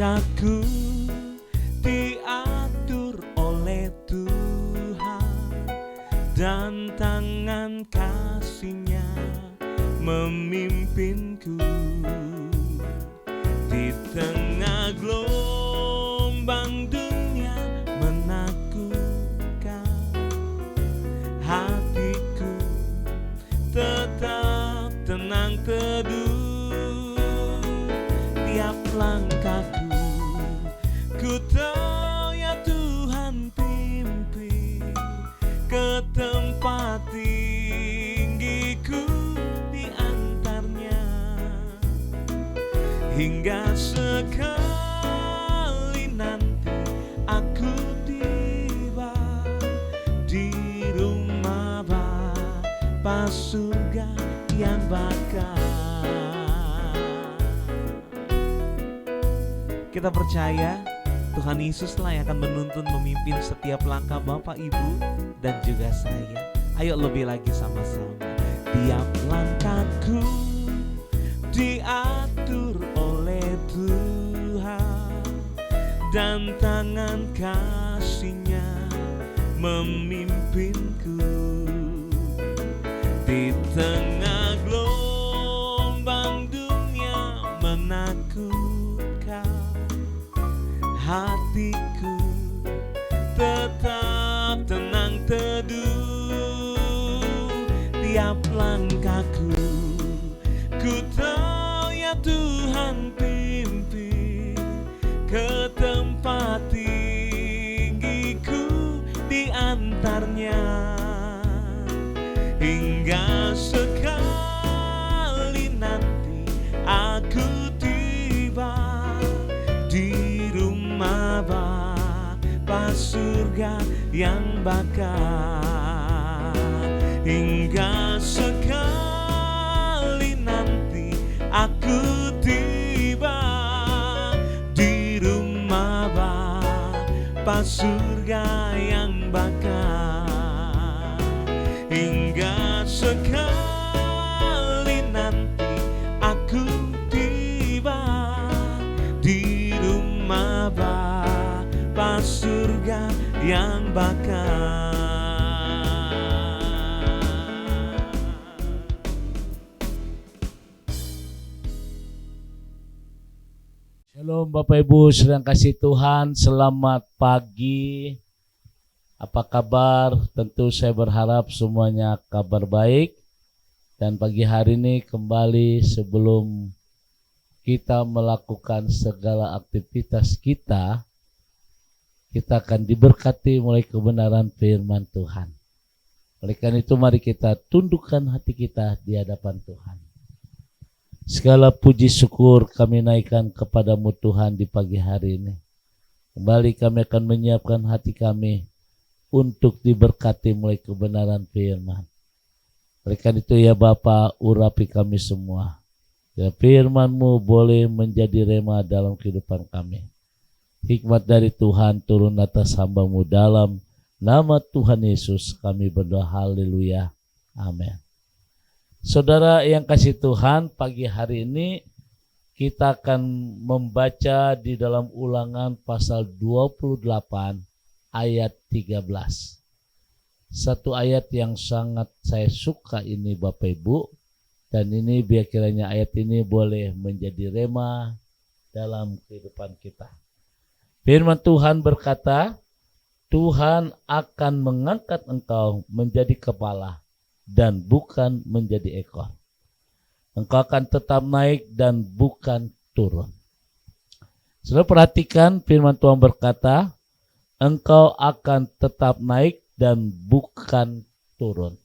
langkahku diatur oleh Tuhan, dan tangan kasih-Nya memimpinku. Di tengah gelombang dunia menakutkan, hatiku tetap tenang teduh. Tiap langkahku ku tahu ya Tuhan pimpin ke tempat tinggiku, diantarnya hingga sekali nanti aku tiba di rumah Bapa surga yang bakal. Kita percaya Tuhan Yesus lah yang akan menuntun, memimpin setiap langkah Bapak, Ibu, dan juga saya. Ayo lebih lagi sama-sama. Tiap langkahku diatur oleh Tuhan, dan tangan kasih-Nya memimpinku. Di tengah gelombang dunia menakutkan, hatiku tetap tenang teduh. Tiap langkahku ku tahu ya Tuhan pimpin ke tempat tinggiku, diantarnya hingga sekali nanti aku tiba di rumah Bapa surga yang bakal. Hingga sekali nanti aku tiba di rumah Bapa surga yang bakal. Hingga sekali nanti aku tiba di rumah Bapa surga yang bakal. Shalom Bapak Ibu sedang kasih Tuhan, selamat pagi. Apa kabar? Tentu saya berharap semuanya kabar baik. Dan pagi hari ini kembali sebelum kita melakukan segala aktivitas kita akan diberkati mulai kebenaran firman Tuhan. Oleh karena itu mari kita tundukkan hati kita di hadapan Tuhan. Segala puji syukur kami naikkan kepadamu Tuhan di pagi hari ini. Kembali kami akan menyiapkan hati kami untuk diberkati mulai kebenaran firman. Oleh karena itu ya Bapa, urapi kami semua. Ya firman-Mu boleh menjadi rema dalam kehidupan kami. Hikmat dari Tuhan turun atas hamba-Mu dalam nama Tuhan Yesus kami berdoa, haleluya, amin. Saudara yang kasih Tuhan, pagi hari ini kita akan membaca di dalam Ulangan pasal 28 ayat 13. Satu ayat yang sangat saya suka ini Bapak Ibu, dan ini biar kiranya ayat ini boleh menjadi rema dalam kehidupan kita. Firman Tuhan berkata, Tuhan akan mengangkat engkau menjadi kepala dan bukan menjadi ekor. Engkau akan tetap naik dan bukan turun. Saudara perhatikan firman Tuhan berkata, engkau akan tetap naik dan bukan turun.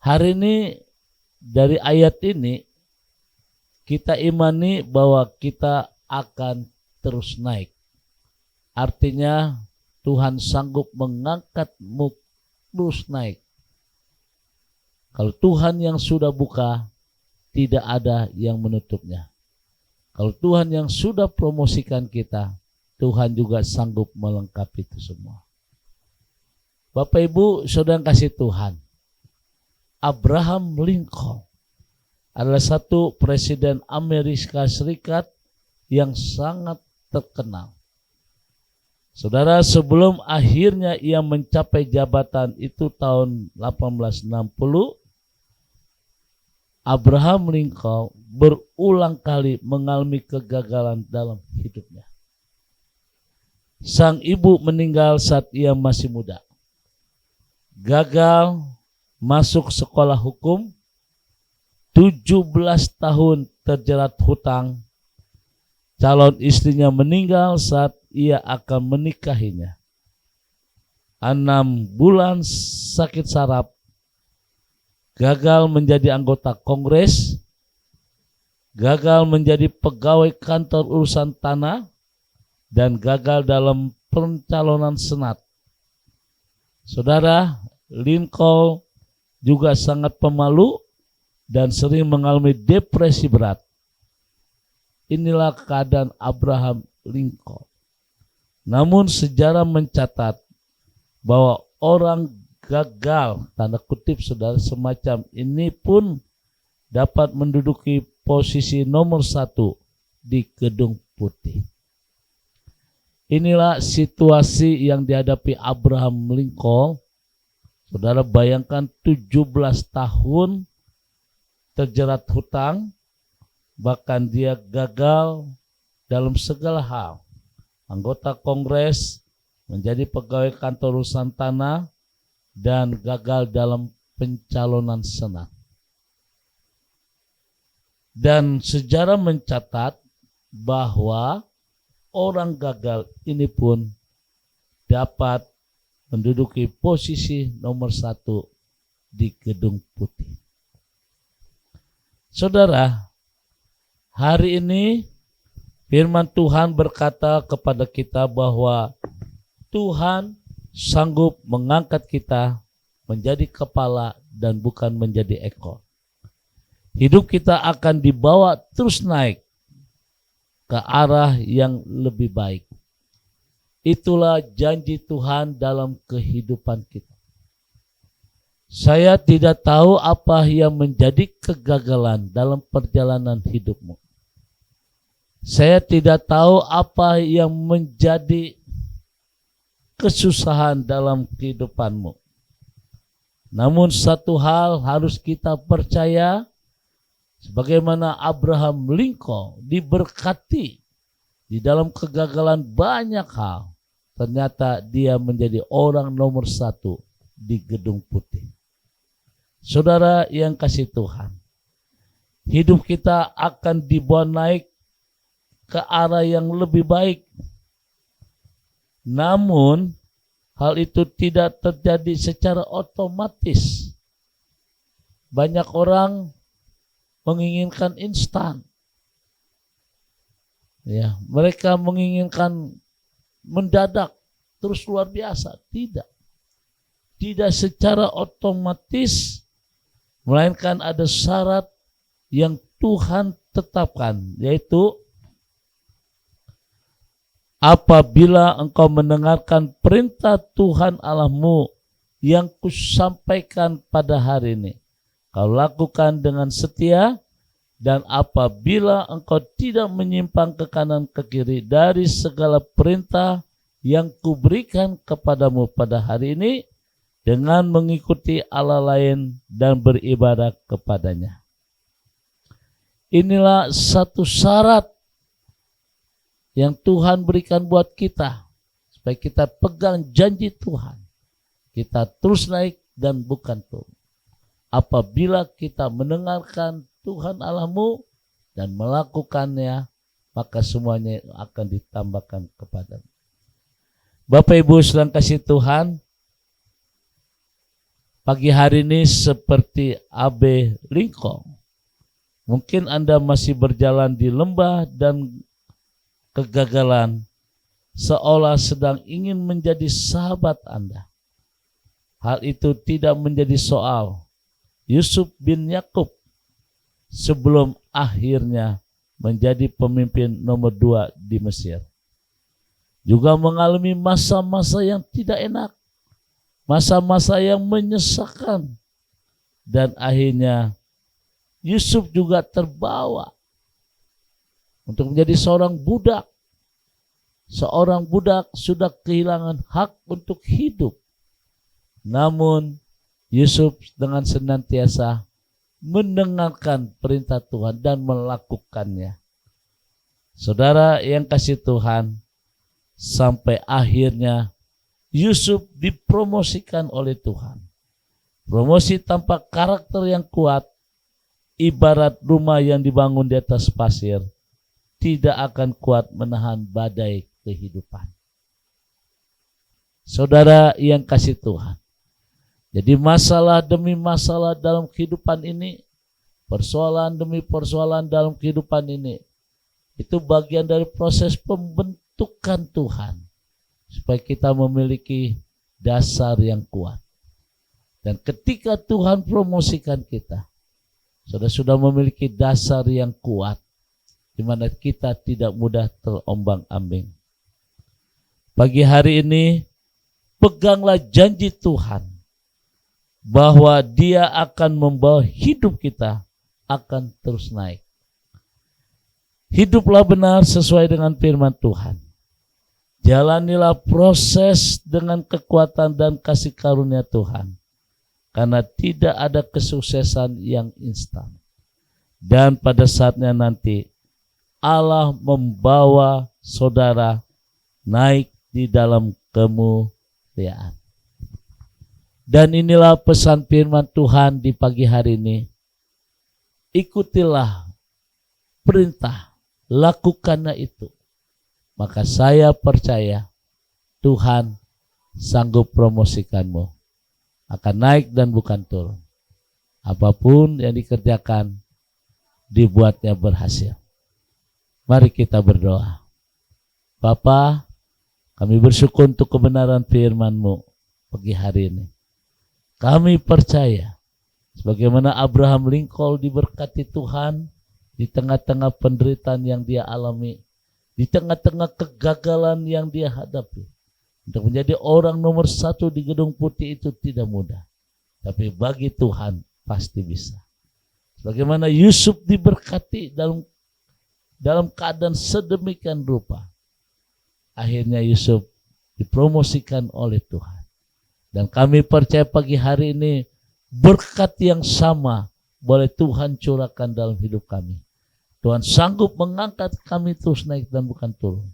Hari ini dari ayat ini kita imani bahwa kita akan terus naik. Artinya Tuhan sanggup mengangkatmu terus naik. Kalau Tuhan yang sudah buka, tidak ada yang menutupnya. Kalau Tuhan yang sudah promosikan kita, Tuhan juga sanggup melengkapi itu semua. Bapak Ibu, saudara kasih Tuhan, Abraham Lincoln adalah satu presiden Amerika Serikat yang sangat terkenal. Saudara, sebelum akhirnya ia mencapai jabatan itu tahun 1860, Abraham Lincoln berulang kali mengalami kegagalan dalam hidupnya. Sang ibu meninggal saat ia masih muda. Gagal masuk sekolah hukum, 17 tahun terjerat hutang. Calon istrinya meninggal saat ia akan menikahinya. 6 bulan sakit saraf, gagal menjadi anggota Kongres, gagal menjadi pegawai kantor urusan tanah, dan gagal dalam pencalonan senat. Saudara, Lincoln juga sangat pemalu dan sering mengalami depresi berat. Inilah keadaan Abraham Lincoln. Namun sejarah mencatat bahwa orang gagal, tanda kutip saudara, semacam ini pun dapat menduduki posisi nomor 1 di Gedung Putih. Inilah situasi yang dihadapi Abraham Lincoln. Saudara bayangkan 17 tahun terjerat hutang, bahkan dia gagal dalam segala hal. Anggota Kongres, menjadi pegawai kantor urusan tanah, dan gagal dalam pencalonan senat. Dan sejarah mencatat bahwa orang gagal ini pun dapat menduduki posisi nomor 1 di Gedung Putih. Saudara, hari ini firman Tuhan berkata kepada kita bahwa Tuhan sanggup mengangkat kita menjadi kepala dan bukan menjadi ekor. Hidup kita akan dibawa terus naik ke arah yang lebih baik. Itulah janji Tuhan dalam kehidupan kita. Saya tidak tahu apa yang menjadi kegagalan dalam perjalanan hidupmu. Saya tidak tahu apa yang menjadi kesusahan dalam kehidupanmu. Namun satu hal harus kita percaya, sebagaimana Abraham Lincoln diberkati di dalam kegagalan banyak hal, ternyata dia menjadi orang nomor 1 di Gedung Putih. Saudara yang kasih Tuhan, hidup kita akan dibawa naik ke arah yang lebih baik. Namun hal itu tidak terjadi secara otomatis. Banyak orang menginginkan instan. Ya, mereka menginginkan mendadak terus luar biasa. Tidak secara otomatis, melainkan ada syarat yang Tuhan tetapkan, yaitu apabila engkau mendengarkan perintah Tuhan Allahmu yang kusampaikan pada hari ini, kau lakukan dengan setia, dan apabila engkau tidak menyimpang ke kanan ke kiri dari segala perintah yang kuberikan kepadamu pada hari ini, dengan mengikuti Allah lain dan beribadah kepadanya. Inilah satu syarat yang Tuhan berikan buat kita, supaya kita pegang janji Tuhan. Kita terus naik dan bukan turun. Apabila kita mendengarkan Tuhan Allahmu dan melakukannya, maka semuanya akan ditambahkan kepadamu. Bapak Ibu sedang kasih Tuhan, pagi hari ini seperti Abe Lincoln, mungkin Anda masih berjalan di lembah dan kegagalan, seolah sedang ingin menjadi sahabat Anda. Hal itu tidak menjadi soal. Yusuf bin Yakub sebelum akhirnya menjadi pemimpin nomor 2 di Mesir, juga mengalami masa-masa yang tidak enak, masa-masa yang menyesakan, dan akhirnya Yusuf juga terbawa untuk menjadi seorang budak. Seorang budak sudah kehilangan hak untuk hidup. Namun Yusuf dengan senantiasa mendengarkan perintah Tuhan dan melakukannya. Saudara yang kasih Tuhan, sampai akhirnya Yusuf dipromosikan oleh Tuhan. Promosi tanpa karakter yang kuat, ibarat rumah yang dibangun di atas pasir, tidak akan kuat menahan badai kehidupan. Saudara yang kasih Tuhan, jadi masalah demi masalah dalam kehidupan ini, persoalan demi persoalan dalam kehidupan ini, itu bagian dari proses pembentukan Tuhan, supaya kita memiliki dasar yang kuat. Dan ketika Tuhan promosikan kita, sudah memiliki dasar yang kuat, di mana kita tidak mudah terombang-ambing. Pagi hari ini, peganglah janji Tuhan, bahwa Dia akan membawa hidup kita akan terus naik. Hiduplah benar sesuai dengan firman Tuhan. Jalanilah proses dengan kekuatan dan kasih karunia Tuhan. Karena tidak ada kesuksesan yang instan. Dan pada saatnya nanti Allah membawa saudara naik di dalam kemuliaan. Dan inilah pesan firman Tuhan di pagi hari ini. Ikutilah perintah, lakukanlah itu. Maka saya percaya Tuhan sanggup promosikanmu. Akan naik dan bukan turun. Apapun yang dikerjakan, dibuatnya berhasil. Mari kita berdoa. Bapa, kami bersyukur untuk kebenaran firman-Mu pagi hari ini. Kami percaya, sebagaimana Abraham Lincoln diberkati Tuhan di tengah-tengah penderitaan yang dia alami, di tengah-tengah kegagalan yang dia hadapi. Untuk menjadi orang nomor 1 di Gedung Putih itu tidak mudah. Tapi bagi Tuhan pasti bisa. Sebagaimana Yusuf diberkati dalam keadaan sedemikian rupa. Akhirnya Yusuf dipromosikan oleh Tuhan. Dan kami percaya pagi hari ini berkat yang sama boleh Tuhan curahkan dalam hidup kami. Tuhan sanggup mengangkat kami terus naik dan bukan turun.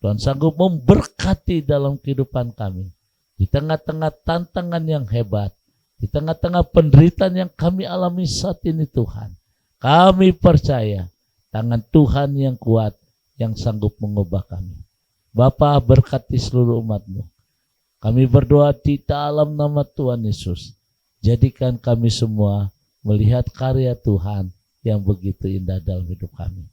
Tuhan sanggup memberkati dalam kehidupan kami. Di tengah-tengah tantangan yang hebat, di tengah-tengah penderitaan yang kami alami saat ini Tuhan. Kami percaya tangan Tuhan yang kuat yang sanggup mengubah kami. Bapa, berkati seluruh umat-Mu. Kami berdoa di dalam nama Tuhan Yesus. Jadikan kami semua melihat karya Tuhan yang begitu indah dalam hidup kami.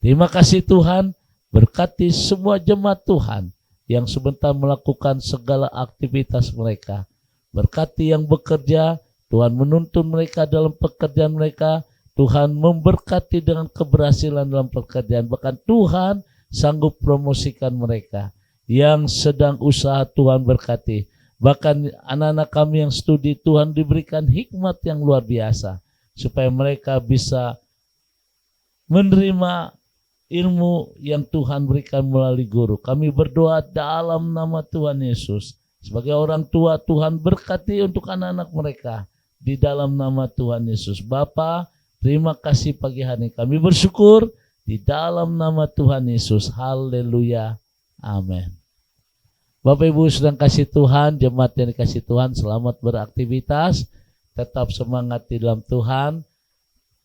Terima kasih Tuhan. Berkati semua jemaat Tuhan yang sebentar melakukan segala aktivitas mereka. Berkati yang bekerja, Tuhan menuntun mereka dalam pekerjaan mereka. Tuhan memberkati dengan keberhasilan dalam pekerjaan. Bahkan Tuhan sanggup promosikan mereka. Yang sedang usaha Tuhan berkati. Bahkan anak-anak kami yang studi Tuhan diberikan hikmat yang luar biasa. Supaya mereka bisa menerima ilmu yang Tuhan berikan melalui guru. Kami berdoa dalam nama Tuhan Yesus. Sebagai orang tua, Tuhan berkati untuk anak-anak mereka. Di dalam nama Tuhan Yesus. Bapa, terima kasih pagi hari ini. Kami bersyukur di dalam nama Tuhan Yesus. Haleluya. Amin. Bapak Ibu sedang kasih Tuhan, jemaat yang dikasih Tuhan, selamat beraktivitas. Tetap semangat di dalam Tuhan.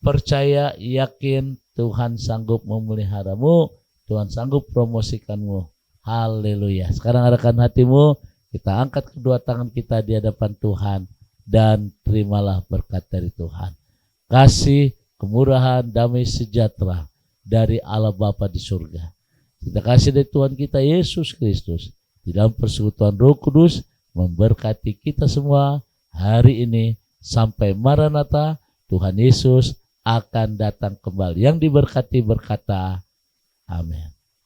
Percaya, yakin Tuhan sanggup memeliharamu, Tuhan sanggup promosikanmu. Haleluya. Sekarang arahkan hatimu, kita angkat kedua tangan kita di hadapan Tuhan dan terimalah berkat dari Tuhan. Kasih, kemurahan, damai sejahtera dari Allah Bapa di surga. Kita kasih dari Tuhan kita Yesus Kristus di dalam persekutuan Roh Kudus memberkati kita semua hari ini sampai Maranatha. Tuhan Yesus akan datang kembali. Yang diberkati berkata, amin.